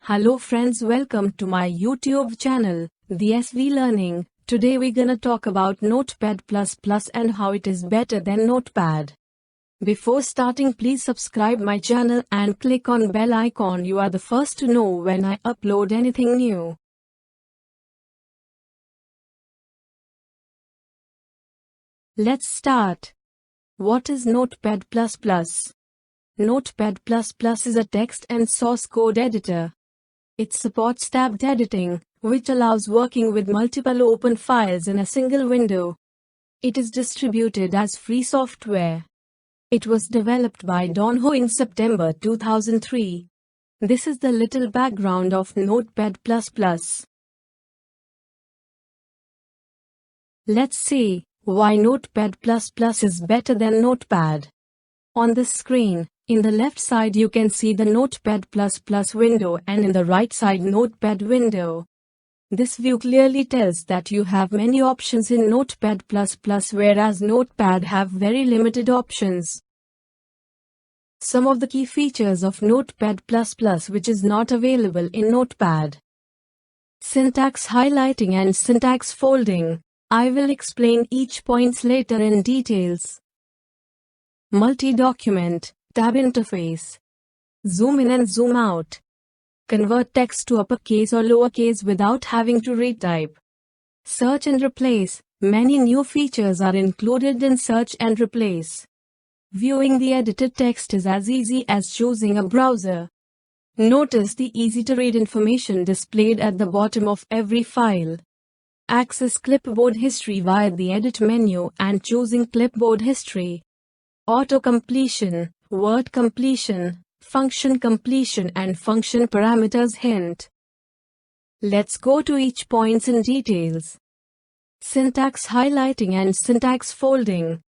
Hello friends, welcome to my YouTube channel, the thesvlearning. Today we're gonna talk about Notepad Plus and how it is better than Notepad. Before starting, please subscribe my channel and click on bell icon. You are the first to know when I upload anything new. Let's start. What is Notepad Plus? Notepad Plus is a text and source code editor. It supports tabbed editing, which allows working with multiple open files in a single window. It is distributed as free software. It was developed by Don Ho in September 2003. This is the little background of Notepad Plus. Let's see why Notepad Plus is better than Notepad. On this screen, in the left side you can see the Notepad Plus window and in the right side Notepad window. This view clearly tells that you have many options in Notepad Plus whereas Notepad have very limited options. Some of the key features of Notepad Plus which is not available in Notepad. Syntax highlighting and syntax folding. I will explain each points later in details. Multi-document, tab interface. Zoom in and zoom out. Convert text to uppercase or lowercase without having to retype. Search and replace. Many new features are included in search and replace. Viewing the edited text is as easy as choosing a browser. Notice the easy-to-read information displayed at the bottom of every file. Access clipboard history via the edit menu and choosing clipboard history. Auto-completion, word completion, function completion and function parameters hint. Let's go to each points in details. Syntax highlighting and syntax folding.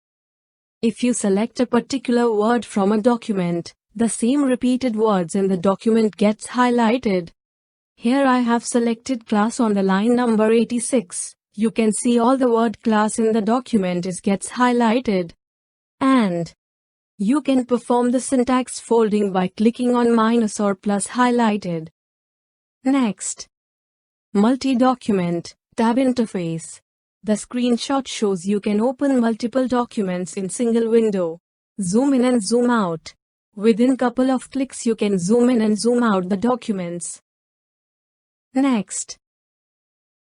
If you select a particular word from a document, the same repeated words in the document gets highlighted. Here I have selected class on the line number 86. You can see all the word class in the document gets highlighted. And you can perform the syntax folding by clicking on minus or plus highlighted. Next. Multi-document, tab interface. The screenshot shows you can open multiple documents in single window. Zoom in and zoom out. Within couple of clicks you can zoom in and zoom out the documents. Next.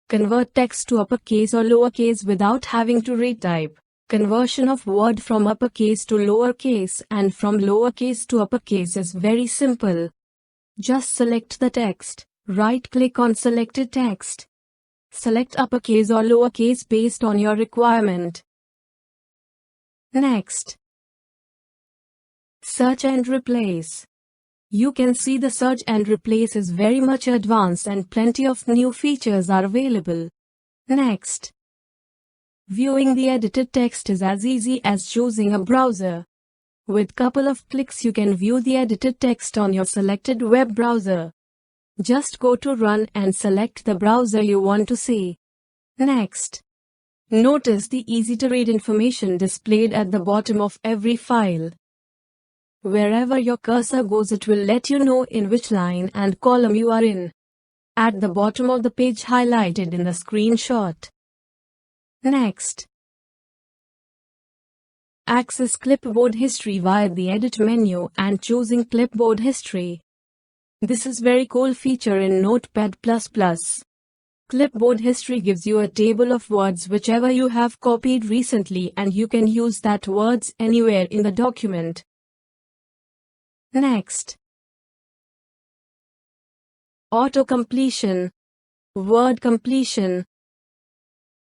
Convert text to uppercase or lowercase without having to retype. Conversion of word from uppercase to lowercase and from lowercase to uppercase is very simple. Just select the text, right-click on selected text. Select uppercase or lowercase based on your requirement. Next. Search and replace. You can see the search and replace is very much advanced and plenty of new features are available. Next. Viewing the edited text is as easy as choosing a browser. With couple of clicks you can view the edited text on your selected web browser. Just go to Run and select the browser you want to see. Next. Notice the easy-to-read information displayed at the bottom of every file. Wherever your cursor goes it will let you know in which line and column you are in. At the bottom of the page highlighted in the screenshot. Next. Access clipboard history via the edit menu and choosing clipboard history. This is very cool feature in Notepad Plus. Clipboard history gives you a table of words whichever you have copied recently and you can use that words anywhere in the document. Next. Auto-completion, word completion.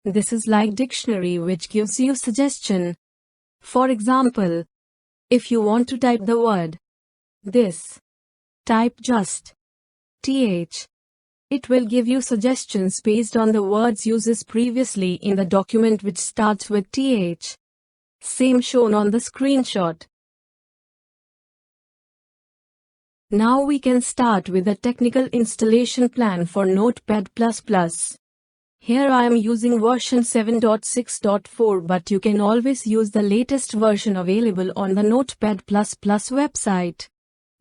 This is like dictionary which gives you suggestion. For example, if you want to type the word this, type just th. It will give you suggestions based on the words uses previously in the document which starts with th. Same shown on the screenshot. Now we can start with the technical installation plan for Notepad Plus. Here I am using version 7.6.4 but you can always use the latest version available on the Notepad Plus website.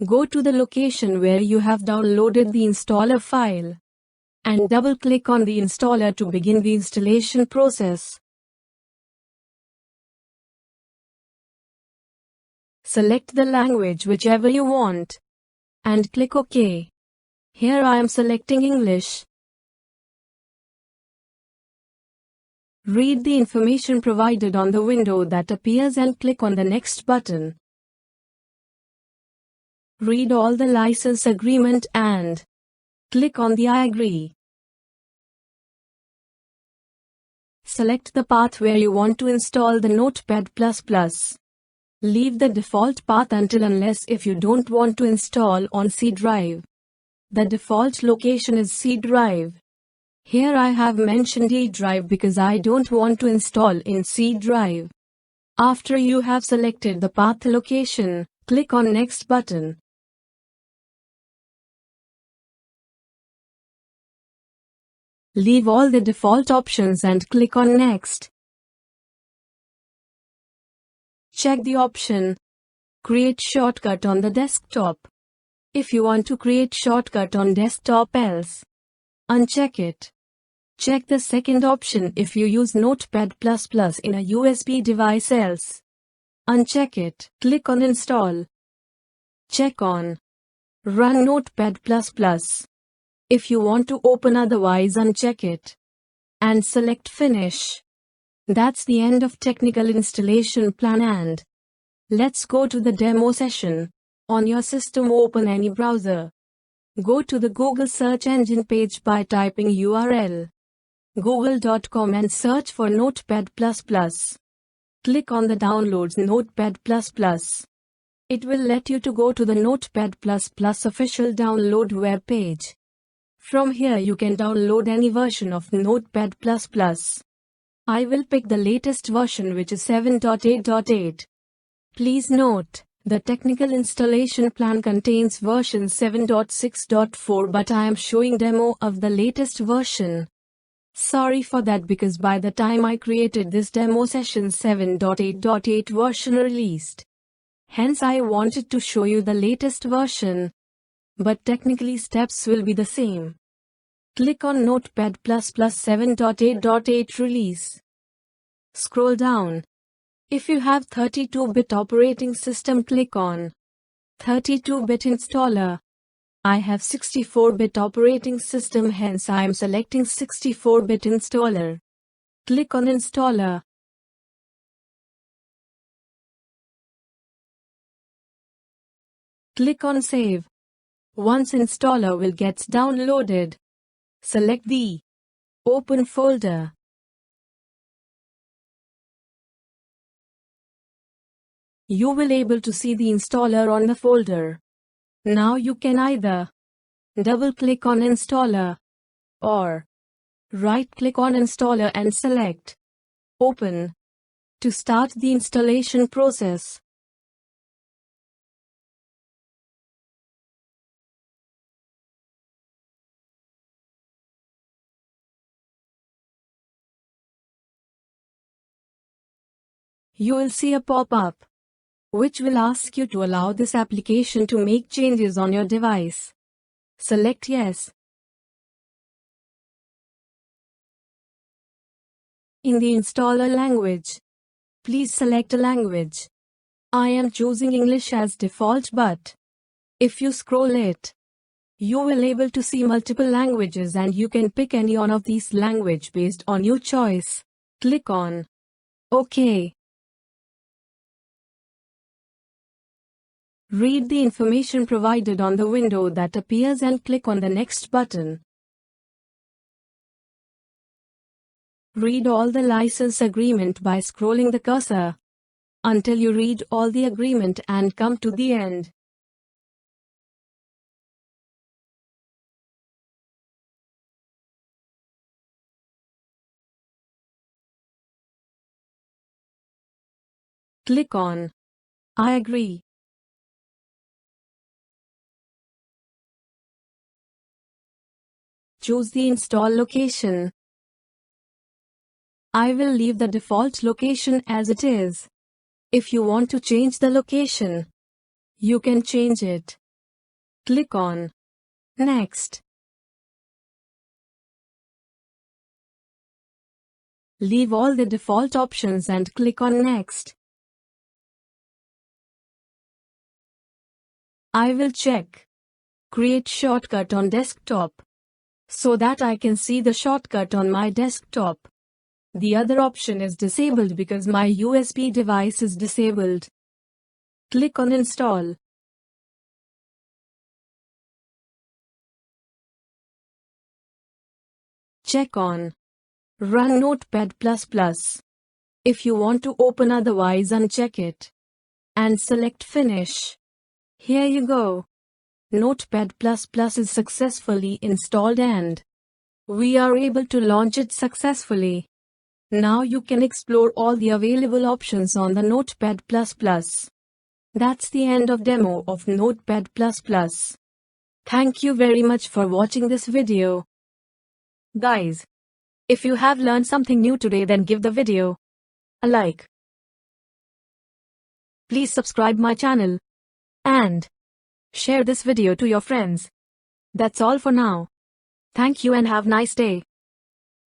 Go to the location where you have downloaded the installer file and double-click on the installer to begin the installation process. Select the language whichever you want and click OK. Here I am selecting English. Read the information provided on the window that appears and click on the Next button. Read all the license agreement and click on the I agree. Select the path where you want to install the Notepad Plus. Leave the default path unless if you don't want to install on C drive. The default location is C drive. Here I have mentioned E drive because I don't want to install in C drive. After you have selected the path location, click on Next button. Leave all the default options and click on Next. Check the option Create shortcut on the desktop. If you want to create shortcut on desktop, else uncheck it. Check the second option if you use Notepad Plus in a USB device, else uncheck it. Click on Install. Check on Run Notepad Plus. If you want to open, otherwise uncheck it and select Finish. That's the end of technical installation plan, and let's go to the demo session. On your system, open any browser. Go to the Google search engine page by typing URL google.com and search for Notepad Plus. Click on the Downloads Notepad Plus. It will let you to go to the Notepad Plus official download web page. From here you can download any version of Notepad Plus. I will pick the latest version, which is 7.8.8. Please note, the technical installation plan contains version 7.6.4, but I am showing demo of the latest version. Sorry for that, because by the time I created this demo session, 7.8.8 version released. Hence I wanted to show you the latest version. But technically steps will be the same. Click on Notepad Plus 7.8.8 release. Scroll down. If you have 32-bit operating system, click on 32-bit installer. I have 64-bit operating system, hence I am selecting 64-bit installer. Click on Installer. Click on Save. Once installer will get downloaded, select the Open folder. You will able to see the installer on the folder. Now you can either double-click on installer or right-click on installer and select Open to start the installation process. You will see a pop-up which will ask you to allow this application to make changes on your device. Select Yes. In the installer language, please select a language. I am choosing English as default, but if you scroll it, you will able to see multiple languages and you can pick any one of these language based on your choice. Click on OK. Read the information provided on the window that appears and click on the Next button. Read all the license agreement by scrolling the cursor until you read all the agreement and come to the end. Click on I agree. Choose the install location. I will leave the default location as it is. If you want to change the location, you can change it. Click on Next. Leave all the default options and click on Next. I will check Create shortcut on desktop so that I can see the shortcut on my desktop. The other option is disabled because my USB device is disabled. Click on Install. Check on Run Notepad Plus. If you want to open, otherwise uncheck it. And select Finish. Here you go. Notepad Plus is successfully installed and we are able to launch it successfully. Now you can explore all the available options on the Notepad Plus. That's the end of demo of Notepad Plus. Thank you very much for watching this video. Guys, if you have learned something new today, then give the video a like. Please subscribe my channel and share this video to your friends. That's all for now. Thank you and have a nice day.